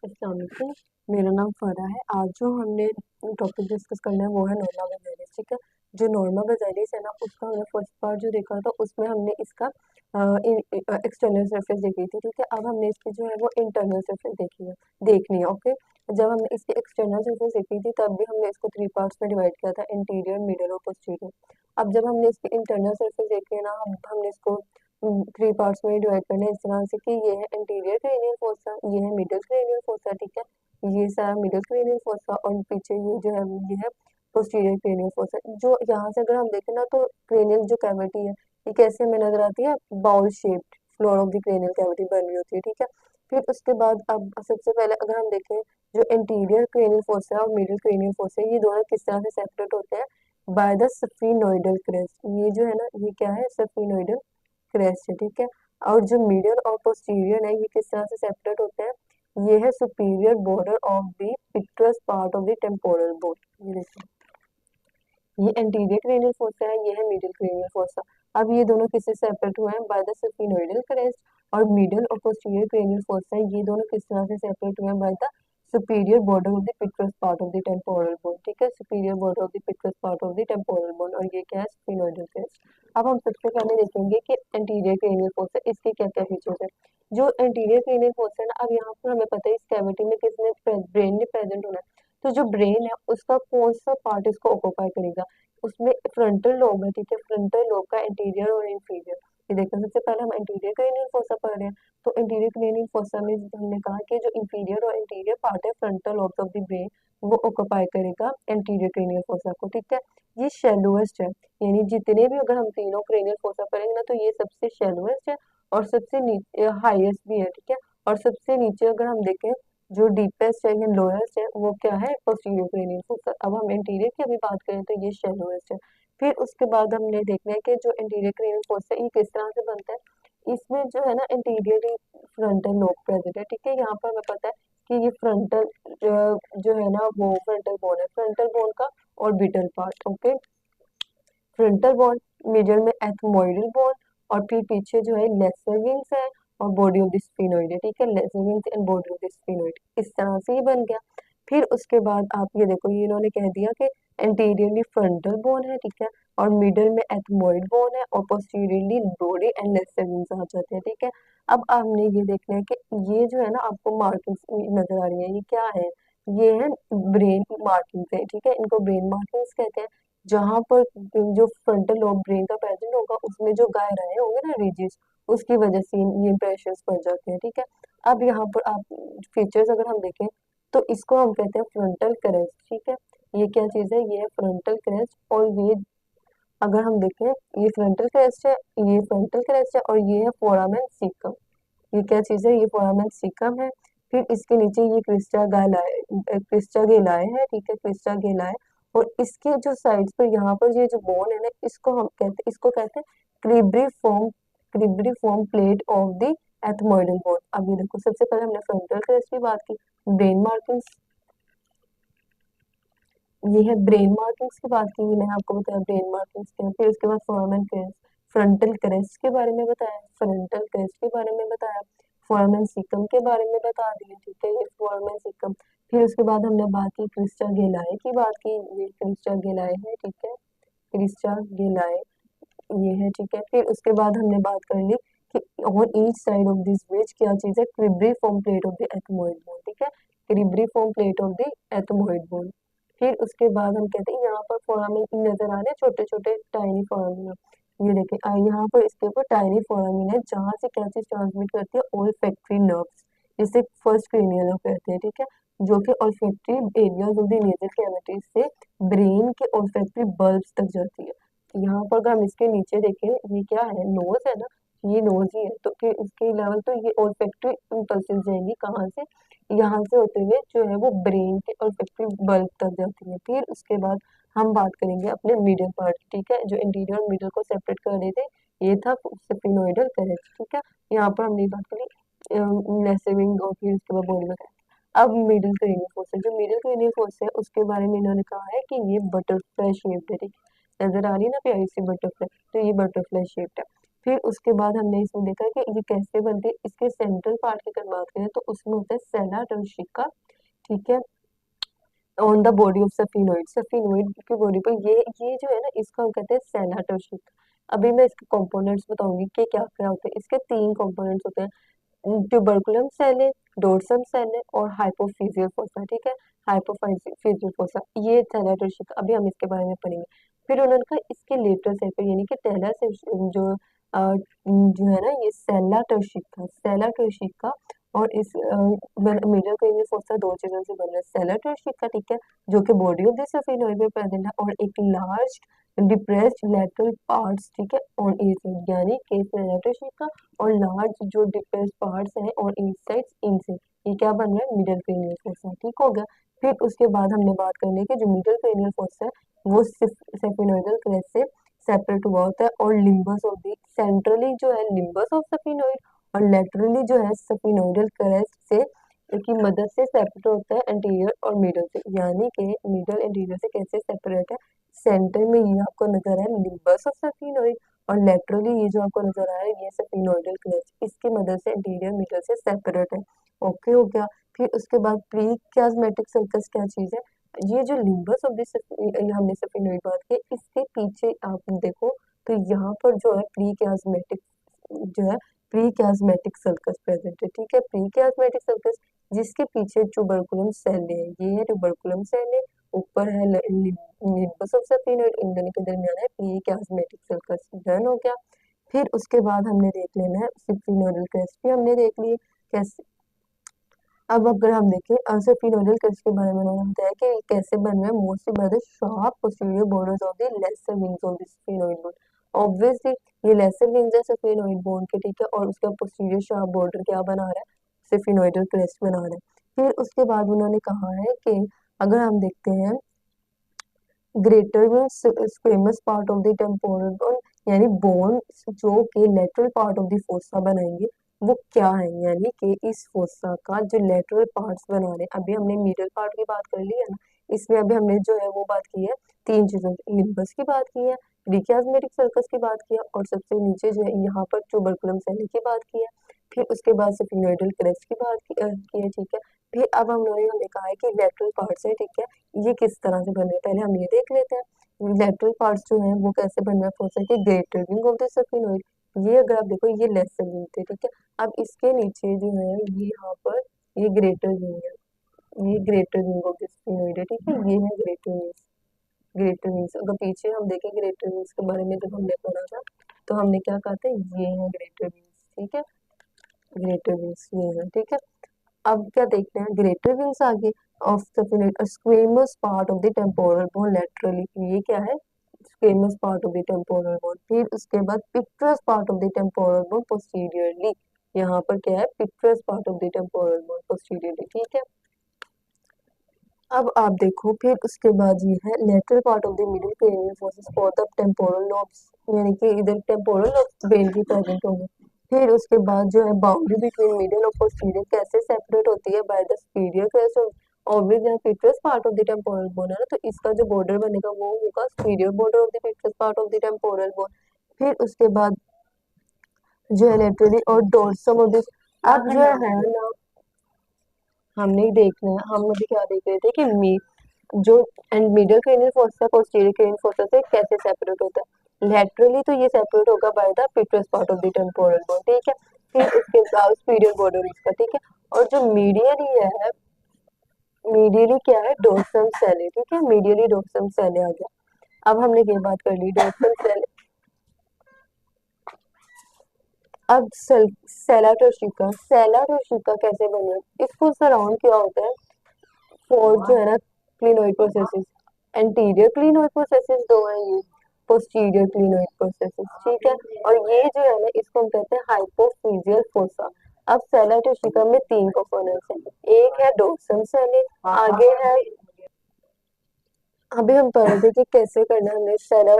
अस्सलाम वालेकुम। मेरा नाम फ़रा है। आज जो हमने टॉपिक डिस्कस करना है वो है नॉर्मा बेसिस, ठीक है। जो नॉर्मा बेसिस है ना, उसका हमने फर्स्ट पार्ट जो देखा था उसमें हमने इसका एक्सटर्नल सरफेस देखी थी, ठीक है। अब हमने इसकी जो है वो इंटरनल सरफेस देखनी है, ओके। जब हमने इसकी एक्सटर्नल सरफेस देखी थी तब भी हमने इसको 3 पार्ट्स में डिवाइड किया था, इंटीरियर, मिडल और पोस्टीरियर। अब जब हमने इसकी इंटरनल सरफेस देखी है ना, हमने इसको 3 पार्ट्स में डिवाइड करना है इस तरह से कि ये है इंटीरियर क्रेनियल फोसा, ये है मिडल क्रेनियल फोसा, ठीक है। ये सारा मिडल क्रेनियल फोसा और पीछे ये जो है ये है पोस्टीरियर क्रेनियल फोसा। जो यहाँ से अगर हम देखें ना तो क्रेनियल जो कैविटी है ये कैसे हमें नजर आती है, bowl shaped floor of the cranial cavity बन रही होती है, ठीक है। फिर उसके बाद अब सबसे पहले अगर हम देखें जो इंटीरियर क्रेनियल फोसा और मिडल क्रेनियल फोसा, ये दोनों किस तरह से सेपरेट होते हैं, बाय द सफिनोइडल क्रेस्ट। ये जो है ना ये क्या है, सफिनोइडल क्रेस्ट है, ठीक है। और जो मीडियल और पोस्टीरियर है ये किस तरह से सेपरेट होते हैं, ये है superior border of the petrous part of the temporal bone. ये देखो, ये एंटीरियर क्रेनियल फोसा है, ये है मीडियल क्रेनियल फोसा। अब ये दोनों किससे सेपरेट हुए हैं, बाय द सफिनोइडल क्रेस्ट। और मिडल और पोस्टीरियर क्रेनियल फोसा है, ये दोनों किस तरह से सेपरेट हुए हैं, by the superior border of the petrous part of the temporal bone, ठीक है। Superior border of the petrous part of the temporal bone, और ये क्या है, स्फिनोइडल क्रेस्ट। अब हम सबसे पहले देखेंगे कि एंटीरियर क्रेनियल फोसा इसके क्या क्या फीचर्स है। जो एंटीरियर क्रेनियल फोसा है ना, अब यहाँ पर हमें पता है इस कैविटी में किसने ब्रेन में प्रेजेंट होना है। तो जो ब्रेन है उसका कौन सा पार्ट इसको ऑक्यूपाई करेगा, उसमें फ्रंटल लोब है, ठीक है। फ्रंटल लोब का इंटीरियर और इंफीरियर, ये देखो सबसे पहले हम इंटीरियर क्रेनियल फोसा पढ़ रहे हैं। तो इंटीरियर क्रेनियल फोसा में हमने कहा कि जो इंफीरियर और इंटीरियर पार्ट है frontal lobe of the brain वो ऑक्यूपाई करेगा इंटीरियर क्रेनियल फोसा को, ठीक है। ये शैलोएस्ट है, यानी जितने भी अगर हम तीनों क्रेनियल फोसा पढ़ेंगे ना तो ये सबसे शैलोएस्ट है और सबसे नीचे हाईएस्ट भी है, ठीक है। और सबसे नीचे अगर हम देखें जो डीपेस्ट है या लोएस्ट है वो क्या है, पोस्टीरियर क्रेनियल फोसा। अब हम इंटीरियर की अभी बात करें तो ये शैलोएस्ट है। फिर उसके बाद हमने देखना है कि जो इंटीरियर क्रेनियल फोसा है ये किस तरह से बनता है। इसमें जो है ना इंटीरियर फ्रंटल लोब प्रेजेंट है, ठीक है। यहाँ पर हमें पता है कि ये फ्रंटल जो है ना वो फ्रंटल बोन है, फ्रंटल बोन का orbital part, okay. Frontal bone, middle में एथमोइडल बोन, और फिर पीछे जो है लेसर विंग्स है और बॉडी ऑफ द स्फिनोइड है, ठीक है। Lesser wings and body of the sphenoid, इस तरह से ही बन गया। फिर उसके बाद आप ये देखो, ये इन्होंने कह दिया कि एंटीरियरली फ्रंटल बोन है, ठीक है। और मिडल में एथमोइड बोन है और posteriorly body and lesser wings आ जाते हैं, ठीक है। अब हमने ये देखना है कि ये जो है ना आपको मार्किंग्स नजर आ रही है, ये क्या है, ये है ब्रेन मार्किंग्स है, ठीक है। इनको ब्रेन मार्किंग्स कहते हैं। जहां पर जो फ्रंटल लोब ब्रेन का प्रेजेंट होगा उसमें जो गाय रहे होंगे ना रीजेस, उसकी वजह से ये इंप्रेशंस पड़ जाते हैं, ठीक है। अब यहाँ पर आप फीचर्स अगर हम देखें तो इसको हम कहते हैं फ्रंटल क्रेस्ट, ठीक है। ये क्या चीज है, ये है फ्रंटल क्रेस्ट। और ये अगर हम देखें ये फ्रंटल क्रेस्ट है, ये फ्रंटल क्रेस्ट है और ये है फोरामेन सीकम। ये क्या चीज है, ये फोरामेन सीकम है। फिर इसके नीचे ये क्रिस्टा गैलाए, क्रिस्टा गेलाए है, ठीक है, क्रिस्टा गेलाए। और इसके जो साइड्स पर यहाँ पर ये जो बोन है ना इसको कहते हैं cribriform, cribriform plate of the ethmoidal bone. अब ये देखो सबसे पहले हमने फ्रंटल क्रेस्ट की बात की, ब्रेन मार्किंग्स, ये है ब्रेन मार्किंग्स की बात की, मैंने आपको बताया ब्रेन मार्किंग्स के। फिर उसके बाद फोरामेन क्रेस्ट, फ्रंटल क्रेस्ट के बारे में बताया, फ्रंटल क्रेस्ट के बारे में बताया, फोरामेन सिकम के बारे में बता दिया, ठीक है, ये फोरामेन सिकम। फिर उसके बाद हमने बात की क्रिस्टा गेलाए की बात की, ये क्रिस्टा गेलाए है, ठीक है, क्रिस्टा गेलाए ये है, ठीक है। फिर उसके बाद हमने बात कर ली कि on each side of this bridge क्या चीज है, cribriform plate of the ethmoid bone, ठीक है, cribriform plate of the ethmoid bone. फिर उसके बाद हम कहते हैं यहाँ पर फोरामिन नजर आ रहे हैं, छोटे छोटे टाइनी फोरामिन। ये देखें यहाँ पर इसके ऊपर टाइनी फोरामिन है जहाँ से क्या चीज ट्रांसमिट करती है, ओल्फैक्टरी नर्व्स, जिसे फर्स्ट क्रेनियल नर्व कहते हैं, ठीक है। जो कि olfactory areas of the nasal cavities से ब्रेन के ओल्फैक्टरी बल्ब्स तक जाती है। यहाँ पर अगर हम इसके नीचे देखें, ये क्या है, नोज है ना, ये नोज ही है। तो फिर इसके लेवल तो ये ओल्फैक्टरी इम्पल्सेस जाएंगी कहाँ से, यहाँ से होते हुए जो है वो ब्रेन के ओल्फैक्टरी बल्ब तक जाती है। फिर उसके बाद हम बात करेंगे अपने मिडिल पार्ट, ठीक है, जो इंटीरियर और मिडिल को सेपरेट कर रहे थे, ये था स्फिनोइडल कैरेक्स, ठीक है। यहाँ पर हमने बात करी लेसविंग और फिर उसके बाद बॉडी में। अब मिडिल क्रेनियल फोर्स है, जो मिडिल क्रेनियल फोर्स है उसके बारे में इन्होंने कहा है कि ये बटरफ्लाई शेप्ड है, ठीक है। नजर आ रही है ना प्यारी सी बटरफ्लाई, तो ये बटरफ्लाई शेप्ड है। फिर उसके बाद हमने इसमें देखा कि ये कैसे बनती है। इसके सेंट्रल पार्ट की अगर बात करें तो उसमें होता है सेला टर्शिका, ठीक है, ऑन द बॉडी ऑफ सफिनोइड, सफिनोइड की बॉडी पर ये जो है ना, इसको हम कहते हैं सेला टर्शिका। अभी मैं इसके कंपोनेंट्स बताऊंगी कि क्या क्या होते हैं। इसके तीन कंपोनेंट्स होते हैं, ट्यूबरकुलम सेल है, डोर्सम सेल है और हाइपोफिजियल फोसा, ठीक है, हाइपोफिजियल फोसा, ये सेला टर्शिका। अभी हम इसके बारे में पढ़ेंगे। फिर उन्होंने कहा इसके लेटर सेल पे यानी कि टेला से जो जो है ना, ये सेला टर्शिका और इस मिडल क्रेनियल फोसा दो चीजों से बना है। सेला टर्शिका, ठीक है, जो कि बॉडी ऑफ द सफिनोइड में प्रेजेंट है, और एक लार्ज डिप्रेस्ड लेटरल पार्ट्स, ठीक है, और यानी कि सेला टर्शिका और लार्ज जो डिप्रेस्ड पार्ट्स हैं और इनसाइड्स इनसे, ये क्या बन रहा है, मिडल क्रेनियल फोसा, ठीक हो गया। फिर उसके बाद हमने बात करनी है कि जो मिडल क्रेनियल फोसा है वो सेफिनोइडल क्रेस्ट से सेपरेट हुआ होता है, और लिम्बस ऑफ द सेंट्रली जो है लिम्बस ऑफ सफिनोइड, और लेटरली जो है सफिनोइडल क्रेस्ट से की मदद से सेपरेट होता है एंटीरियर और मिडल से। यानी कि मिडल एंटीरियर से कैसे सेपरेट है, सेंटर में ये आपको नजर है लिम्बस ऑफ सफिनोइड, और लेटरली ये जो आपको नजर आ रहा है ये सफिनोइडल क्रेस्ट, इसकी मदद से एंटीरियर मिडल से सेपरेट है। ओके हो गया। फिर उसके बाद प्री कियास्मेटिक सर्कस क्या चीज है, ये जो लिम्बस ऑफ दिस, हमने सफिनोइड बात की, इसके पीछे आप देखो तो यहाँ पर जो है प्री कियास्मेटिक जो है प्री कियास्मेटिक सर्कस प्रेजेंट है, ठीक है, प्री कियास्मेटिक सर्कस, जिसके पीछे ट्यूबरकुलम सेल है, ये है ट्यूबरकुलम सेल है, ऊपर है लिम्बस ऑफ सफिनोइड, इन दोनों के दरमियान है प्री कियास्मेटिक सर्कस। डन हो गया। फिर उसके बाद हमने देख लेना है सफिनोइडल क्रेस्ट भी हमने देख लिए कैसे। अब अगर हम देखें सफिनोइडल क्रेस्ट के बारे में उन्होंने बताया कि ये कैसे बन रहा है, mostly by the sharp posterior borders of the lesser wings of the sphenoid bone. Obviously ये लेसर विंग्स है सफिनोइड बोन के, ठीक है, और उसका पोस्टीरियर शार्प बॉर्डर क्या बना रहा है, सफिनोइडल क्रेस्ट बना रहा है। फिर उसके बाद उन्होंने कहा है कि अगर हम देखते हैं greater squamous part of the temporal bone, यानी बोन जो कि lateral part of the fossa बनाएंगे, वो क्या है, यानी कि इस फोसा का जो लेटरल पार्ट्स बना रहे हैं, अभी हमने मिडल पार्ट की बात कर ली है ना, इसमें अभी हमने जो है वो बात की है तीन चीजों की, लिम्बस की बात की है, प्रीकियास्मेटिक सर्कस की बात की है, और सबसे नीचे जो है यहाँ पर ट्यूबरकुलम सेल की बात की है। फिर उसके बाद सफिनोइडल क्रेस्ट की बात की है, ठीक है। फिर अब हमने कहा है कि लेटरल पार्ट्स है, ठीक है, ये किस तरह से बन रहे हैं, पहले हम ये देख लेते हैं लेटरल पार्ट्स जो है वो कैसे बन रहा है फोसा के ग्रेटर विंग ऑफ द सफिनोइड। ये अगर आप देखो ये लेसर विंग थे, ठीक है, अब इसके नीचे जो है ये यहाँ पर ये ग्रेटर विंग है, ये ग्रेटर विंग ऑफ द सफिनोइड है, ठीक है, ये है ग्रेटर विंग्स। ग्रेटर विंग्स अगर पीछे हम देखें ग्रेटर विंग्स के बारे में जब हमने पढ़ा था तो हमने क्या कहा था, ये है ग्रेटर विंग्स, ठीक है, ग्रेटर विंग्स ये है, ठीक है। अब क्या देखते हैं ग्रेटर विंग्स आगे of sphenoid, squamous part of the temporal bone laterally, ये क्या है, squamous part of the temporal bone. फिर उसके बाद petrous part of the temporal bone posteriorly, यहाँ पर क्या है, petrous part of the temporal bone posteriorly, ठीक है। अब आप देखो फिर उसके बाद ये है lateral part of the middle cranial fossae both of temporal lobes, यानी कि इधर टेम्पोरल लॉब्स ब्रेन की प्रेजेंट होंगे। फिर उसके बाद जो है बाउंड्री बिटवीन मिडिल और पोस्टीरियर कैसे सेपरेट होती है, by the superior crest of obvious जहाँ petrous part of the temporal bone है ना, तो इसका जो बॉर्डर बनेगा वो होगा superior border of the petrous part of the temporal bone. फिर उसके बाद जो है लेटरली और डोर्सम ऑफ दिस, अब जो है ना हमने देखना है, हम अभी क्या देख रहे थे कि जो एंड मिडल क्रेनियल फोर्स है पोस्टीरियर क्रेनियल फोर्स से कैसे सेपरेट होता है, लेटरली तो ये सेपरेट होगा by the petrous part of the temporal bone, ठीक है। फिर उसके बाद सुपीरियर बॉर्डर इसका, ठीक है, और जो मीडियली है, मीडियली क्या है, डोर्सम सेल है, ठीक है, मीडियली डोर्सम सेल आ गया। अब हमने ये बात कर ली डोर्सम सेल। अब सेला टोशिका कैसे बने, इसको सराउंड किया होता है फोर जो है ना clinoid processes, anterior clinoid processes दो है ये, पोस्टीरियर क्लिनोइड प्रोसेसेस, ठीक है, और ये जो है ना इसको हम कहते हैं हाइपोफिजियल फोसा। अब सेला टोशिका में तीन कंपोनेंट्स हैं, एक है डोर्सम सेल, आगे है, अभी हम पढ़ रहे थे कि कैसे करना है हमने सेला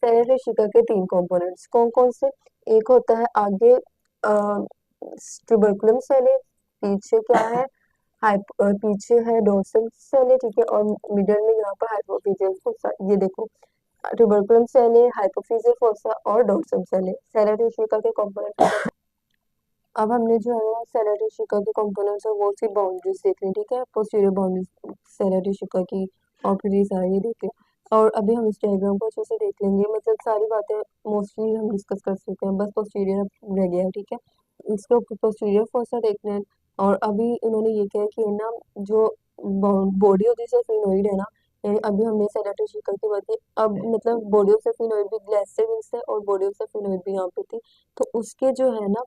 टोशिका के तीन कंपोनेंट्स कौन कौन से, एक होता है आगे ट्यूबरकुलम सेल, पीछे क्या है पीछे है डोर्सल सेल, ठीक है, और मिडल में यहाँ पर हाइपोफिजियल फोसा। ये देखो ट्यूबरकुलम सेल है, हाइपोफिजियल फोसा और डोर्सम सेल है। सेलर टिश्यू के कंपोनेंट। अब हमने जो है सेलर टिश्यू के कंपोनेंट्स है वो सी बाउंड्रीज देख रहे हैं, ठीक है, पोस्टीरियर बाउंड्रीज सेलर टिश्यू की और फिर ये सारी देख हैं। और अभी हम इस डायग्राम को अच्छे से देख लेंगे, मतलब सारी बातें मोस्टली हम डिस्कस कर चुके हैं, बस पोस्टीरियर रह गया है, ठीक है। इसके ऊपर पोस्टीरियर फोसा देखना है। और अभी उन्होंने ये किया कि ना जो बॉडी ऑफ दिस फिनोइड है ना, यानी अभी हमने सेलर टिश्यू की बात की, अब मतलब बॉडी ऑफ फिनोइड भी ग्लैसियर विंग्स है और बॉडी ऑफ फिनोइड भी यहाँ पे थी। तो उसके जो है ना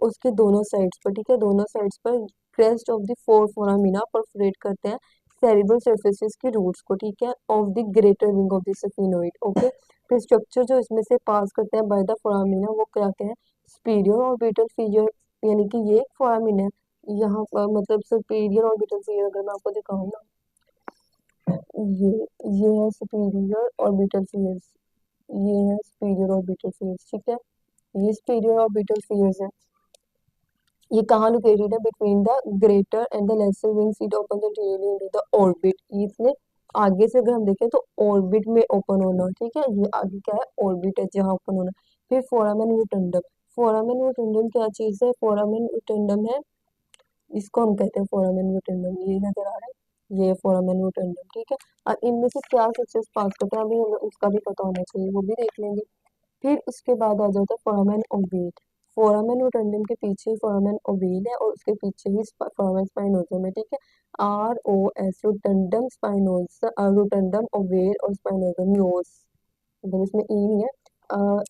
उसके दोनों साइड्स पर, ठीक है, दोनों साइड्स पर crest of the four foramina perforate करते हैं सेरिब्रल सर्फेसिस की रूट्स को, ठीक है, of the greater wing of the sphenoid. Okay, फिर स्ट्रक्चर जो इसमें से पास करते हैं बाय द फोरामिना वो क्या क्या है, सुपीरियर ऑर्बिटल फिगर, यानी कि ये एक फोरामिना है यहाँ पर, मतलब सुपीरियर ऑर्बिटल फिगर अगर मैं आपको दिखाऊँ ना, ये ये है सुपीरियर ऑर्बिटल फिगर्स, ये है सुपीरियर ऑर्बिटल फिगर्स, ठीक है, ये सुपीरियर ऑर्बिटल फिगर्स है। ये कहाँ लोकेटेड है, between the greater and the lesser wing seat open anteriorly into the orbit. इसमें आगे से अगर हम देखें तो ऑर्बिट में ओपन होना, ठीक है, ये आगे क्या है, ऑर्बिट है जहाँ ओपन होना। फिर फोरामेन रोटंडम, फोरामेन रोटंडम क्या चीज है, फोरामेन रोटंडम है, इसको हम कहते हैं फोरामेन रोटंडम, ये नजर आ रहा है, ये फोरामेन रोटंडम, ठीक है। और इनमें से क्या सक्सेस पास करता है अभी हमें उसका भी पता होना चाहिए, वो भी देख लेंगे। फिर उसके बाद आ जाता है फोरामेन ओवेल। फोरामेन रोटंडम के पीछे फोरामेन ओवेल है और उसके पीछे ही फोरामेन स्पाइनोसम है, ठीक है। ROS रोटंडम स्पाइनोसा, रोटंडम ओवेल और स्पाइनोसम योस, मतलब इसमें ई नहीं है।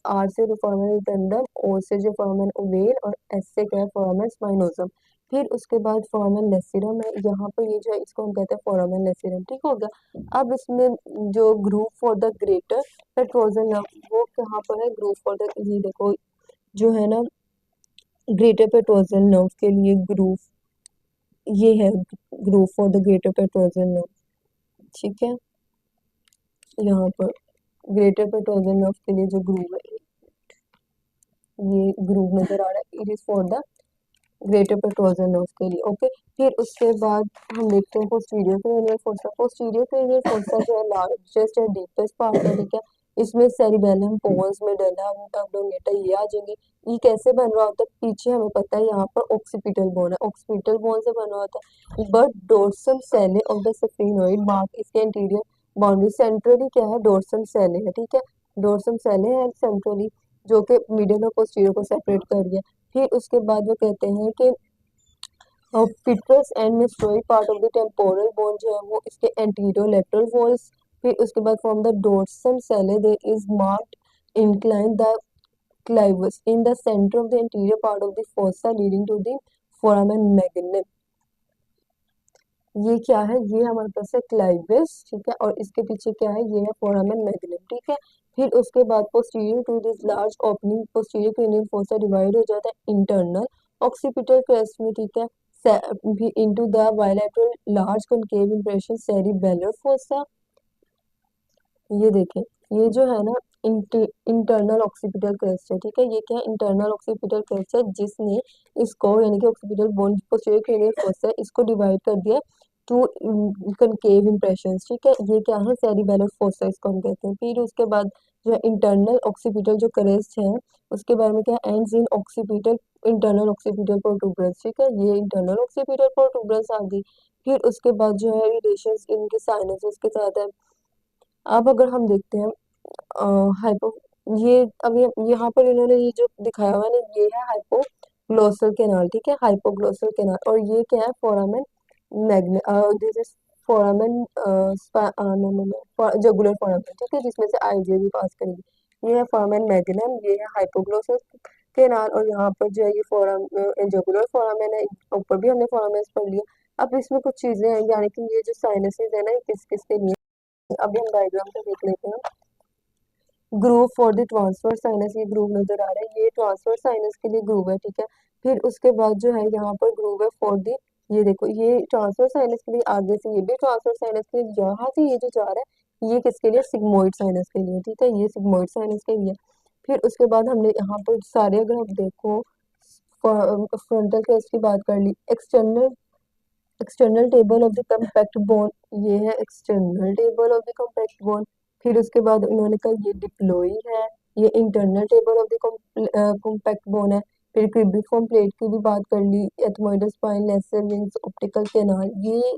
आर से जो फोरामेन रोटंडम, ओ से जो फोरामेन ओवेल और एस से क्या है फोरामेन स्पाइनोसम। फिर उसके बाद फोरामेन लेसिरम है, यहाँ पर ये जो है इसको हम कहते हैं फोरामेन लेसिरम, ठीक हो गया। अब इसमें जो group for the greater petrosal nerve वो कहाँ पर है, ग्रुप फॉर द, ये देखो जो है ना ग्रेटर पेट्रोजल नर्व के लिए ग्रुप, ये है group for the greater petrosal nerve, ठीक है, यहाँ पर ग्रेटर पेट्रोजल नर्व के लिए जो ग्रुप है, ये ग्रुप नजर आ रहा है, it is for the greater petrosal nerve के लिए। ओके, फिर उसके बाद हम देखते हैं posterior cranial fossa. Posterior cranial fossa जो है लार्जेस्ट एंड डीपेस्ट पार्ट है, ठीक है। इसमें सेरिबेलम, पोन्स, मेडुला ऑब्लोंगेटा ये आ जाएंगे। ये कैसे बन रहा होता है, पीछे हमें पता है यहाँ पर ऑक्सीपिटल बोन है, ऑक्सीपिटल बोन से बना होता है। But dorsum sellae of the sphenoid mark इसके इंटीरियर बाउंड्री, सेंट्रली क्या है, डोर्सम सेले है, ठीक है, डोर्सम सेले है सेंट्रली, जो कि मिडिल और पोस्टीरियर को सेपरेट कर रही है। फिर उसके बाद वो कहते हैं कि petrous and mastoid part of the temporal bone जो है वो इसके एंटीरियर लेटरल वॉल्स। फिर उसके बाद from the dorsum sellae there is marked incline the clivus in the center of the interior part of the fossa leading to the foramen magnum. ये क्या है, ये हमारे पास है क्लाइविस, ठीक है, और इसके पीछे क्या है, ये है फोरामेन मैग्नम, ठीक है। फिर उसके बाद posterior to this large opening posterior cranial fossa divide हो जाता है इंटरनल ऑक्सीपिटल क्रेस्ट में, ठीक है, into the bilateral large concave impression cerebellar fossa. ये देखें, ये जो है ना इंटरनल ऑक्सीपिटल क्रेस्ट है, ठीक है, ये क्या है, इंटरनल ऑक्सीपिटल क्रेस्ट है जिसने इसको यानी कि occipital bone posterior cranial fossa है इसको डिवाइड कर दिया टू कनकेव इंप्रेशंस, ठीक है, ये क्या है, सेरिबेलर फोसा इसको हम कहते हैं। फिर उसके बाद जो है इंटरनल ऑक्सीपिटल जो क्रेस्ट है उसके बारे में क्या, ends in occipital internal occipital protuberance, ठीक है, ये इंटरनल ऑक्सीपिटल प्रोटूबरेंस आ गई। फिर उसके बाद जो है रिलेशंस इनके साइनसेस के साथ है। अब अगर हम देखते हैं हाइपो, ये अब यहाँ पर इन्होंने ये जो दिखाया हुआ है ना ये है हाइपोग्लोसल कैनाल, ठीक है, हाइपोग्लोसल कैनाल, और ये क्या है foramen magnum, this is foramen no no no jugular foramen, ठीक है, जिसमें से आईजे भी पास करेगी। ये है फोरामेन मैग्नम, ये है हाइपोग्लोसल कैनाल, और यहाँ पर जो है ये फोराम जगुलर फोरामेन है, ऊपर भी हमने फोरामेन पढ़ लिया। अब इसमें कुछ चीजें हैं, यानी कि ये जो साइनसेस है ना ये किस किस के लिए, अभी हम डायग्राम से देख लेते हैं। Groove for the transverse sinus, ये ग्रूव नजर आ रहा है, ये ट्रांसफर साइनस के लिए ग्रूव है, ठीक है। फिर उसके बाद जो है यहाँ पर ग्रूव है फॉर द, ये देखो ये ट्रांसफर साइनस के लिए, आगे से ये भी ट्रांसफर साइनस के लिए, यहाँ से ये जो जा रहा है ये किसके लिए, सिग्मोइड साइनस के लिए, ठीक है, ये सिग्मोइड साइनस के लिए। फिर उसके बाद हमने यहाँ पर सारे अगर आप देखो फ्रंटल केस की बात कर ली, external external table of the compact bone, ये है external table of the compact bone. फिर उसके बाद उन्होंने कहा ये डिप्लोई है, ये internal table of the compact bone है। फिर क्यूबिफॉर्म प्लेट की भी बात कर ली, ethmoidal spine, lesser wings, optical canal. ये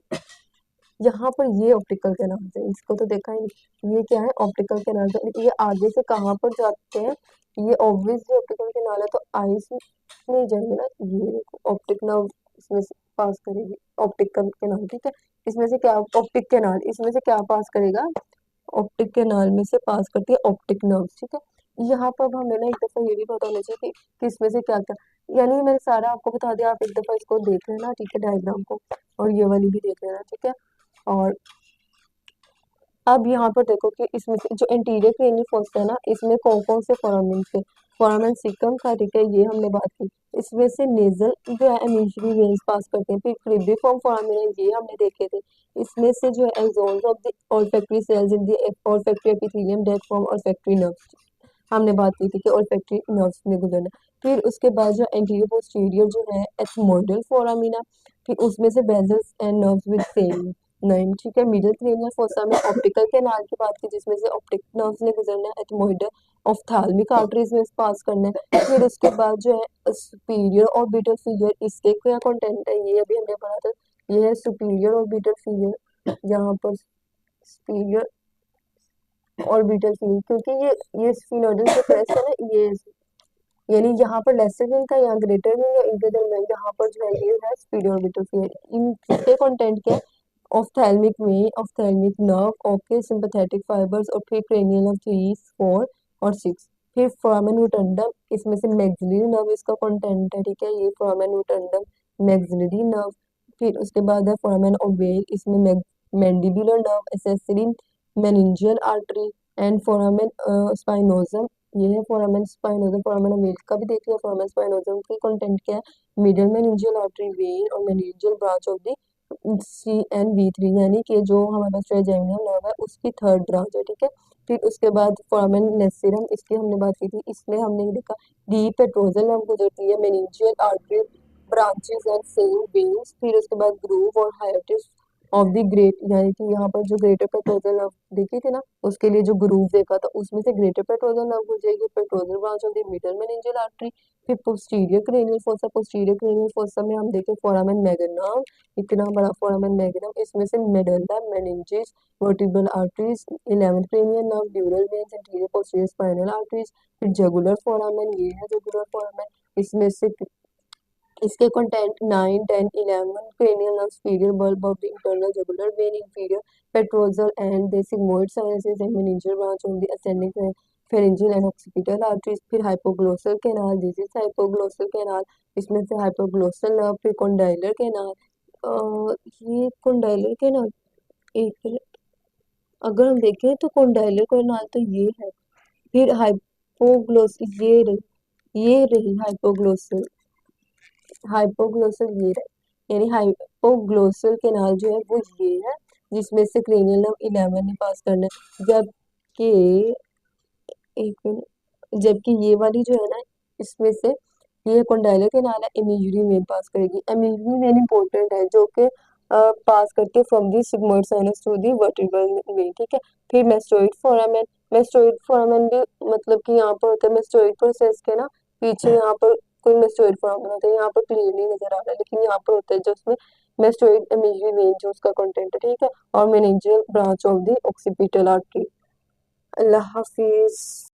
यहाँ पर ये ऑप्टिकल कैनाल है, इसको तो देखा ही नहीं। ये क्या है? ऑप्टिकल कैनाल है। ये आगे से कहाँ पर जाते हैं? ये ऑब्वियसली ऑप्टिकल कैनाल है तो आईज नहीं जाएंगे ना। ये देखो ऑप्टिक नर्व इसमें से पास करेगी, ऑप्टिकल कैनाल, ठीक है। इसमें से क्या, ऑप्टिक कैनाल इसमें से क्या पास करेगा? ऑप्टिक कैनाल में से पास करती है ऑप्टिक नर्व, ठीक है। यहाँ पर अब हमें ना एक दफा ये भी पता होना चाहिए कि किसमें से क्या क्या, यानी मैंने सारा आपको बता दिया, आप एक दफा इसको देख लेना, ठीक है, डायग्राम को, और ये वाली भी देख लेना, ठीक है। और अब यहाँ पर देखो कि इसमें से जो एंटीरियर क्रेनियल फोसा है ना, इसमें कौन कौन से फोरामेन थे? फोरामेन सिकम था, ठीक है, ये हमने बात की। इसमें से नेजल जो है इमीशियली वेन्स पास करते हैं। फिर क्रिबिफॉर्म फोरामेन है, ये हमने देखे थे। इसमें से जो है axons of the olfactory cells in the olfactory epithelium that form olfactory nerves, हमने बात की थी कि ऑल्फैक्टरी नर्व्स में गुजरना। फिर उसके बाद जो एंटीरियर पोस्टीरियर जो है एथमोइडल फोरामिना, फिर उसमें से bezels and nerves with same nine, ठीक है। मिडिल क्रेनियल फोसा में ऑप्टिकल कैनाल की बात की, जिसमें से ऑप्टिक नर्व्स ने गुजरना है। एथमोइडल ऑफ्थाल्मिक आर्टरीज में पास करना है। फिर उसके बाद जो है सुपीरियर ऑर्बिटल फिगर, इसके क्या कंटेंट है ये अभी हमने पढ़ा था। ये है सुपीरियर ऑर्बिटल फिगर, यहाँ पर सुपीरियर ऑर्बिटल फिगर, क्योंकि ये स्फीनोइडल जो क्रेस्ट है ना, ये यानी यहाँ पर लेसर विंग का, यहाँ ग्रेटर विंग या इनके दरमियान यहाँ पर जो है ये है स्पीड ऑर्बिटल फिगर। इनके कंटेंट क्या है? Ophthalmic vein, ophthalmic nerve, okay, sympathetic fibers, और फिर क्रेनियल नर्व 3, 4 और 6। फिर फोरामेन रोटंडम, इसमें से मैक्सिलरी नर्व इसका कंटेंट है, ठीक है, ये फोरामेन रोटंडम मैक्सिलरी नर्व। फिर उसके बाद है फोरामेन ओवेल, इसमें mandibular nerve, accessory meningeal artery and foramen spinosum, ये है फोरामेन स्पाइनोजम। फोरामेन ओवेल का भी देख लिया। फोरामेन स्पाइनोजम की कंटेंट क्या है? मिडल मेनिंजियल आर्टरी वेन और meningeal branch of the CNV3, यानी कि जो हमारे पास ट्राइजेमिनल नर्व है उसकी थर्ड ब्रांच है, ठीक है। फिर उसके बाद फोरामेन नेसिरम, इसकी हमने बात की थी। इसमें हमने देखा डीप पेट्रोजल नर्व गुजरती है, meningeal artery branches and same veins. फिर उसके बाद ग्रूव और हाइटिस ऑफ द ग्रेट, यानी कि यहाँ पर जो ग्रेटर पेट्रोजल नर्व देखी थी ना, उसके लिए जो ग्रूव देखा था, उसमें से ग्रेटर पेट्रोजल नर्व गुजरेगी, petrosal branch of the middle meningeal artery. फिर posterior cranial fossa, posterior cranial fossa में हम देखें फोरामेन मैग्नम, इतना बड़ा फोरामेन मैग्नम, इसमें से medulla, meninges, vertebral arteries, 11th cranial nerve, ड्यूरल veins, anterior posterior spinal arteries. फिर जुगुलर फोरामेन, ये है जुगुलर फोरामेन, इसमें से इसके content 9, 10, 11 cranial nerve, superior bulb of the internal jugular vein, inferior petrosal and the sigmoid sinuses and meningeal branch on the ascending pharyngeal and occipital arteries। फिर hypoglossal canal, this is hypoglossal canal, इसमें से hypoglossal nerve। फिर condylar canal, ये condylar canal, एक minute, अगर हम देखें तो condylar canal तो ये है। फिर हाइपोग्लोस, ये रही हाइपोग्लोसल, हाइपोग्लोसल ये रहे, यानी हाइपोग्लोसल केनाल जो है वो ये है, जिसमें से क्रेनियल नर्व 11 ने पास करना है। जबकि एक मिनट, जबकि ये वाली जो है ना, इसमें से ये कंडाइलर केनाल है, इमेजरी वेन पास करेगी। इमेजरी वेन इंपॉर्टेंट है, जो कि पास करती है from the sigmoid sinus to the vertebral vein, ठीक है। फिर मेस्टोइड फोरामेन, मेस्टोइड फोरामेन भी मतलब कि यहाँ पर होता है मेस्टोइड प्रोसेस के ना पीछे, यहाँ पर कोई मेस्टोइड फोरामेन होता है, यहाँ पर क्लियरली नजर आ रहा है, लेकिन यहाँ पर होता है जो उसमें मेस्टोइड इमेजरी वेन जो उसका कंटेंट है, ठीक है। और meningeal branch of the occipital artery. Allah Hafiz.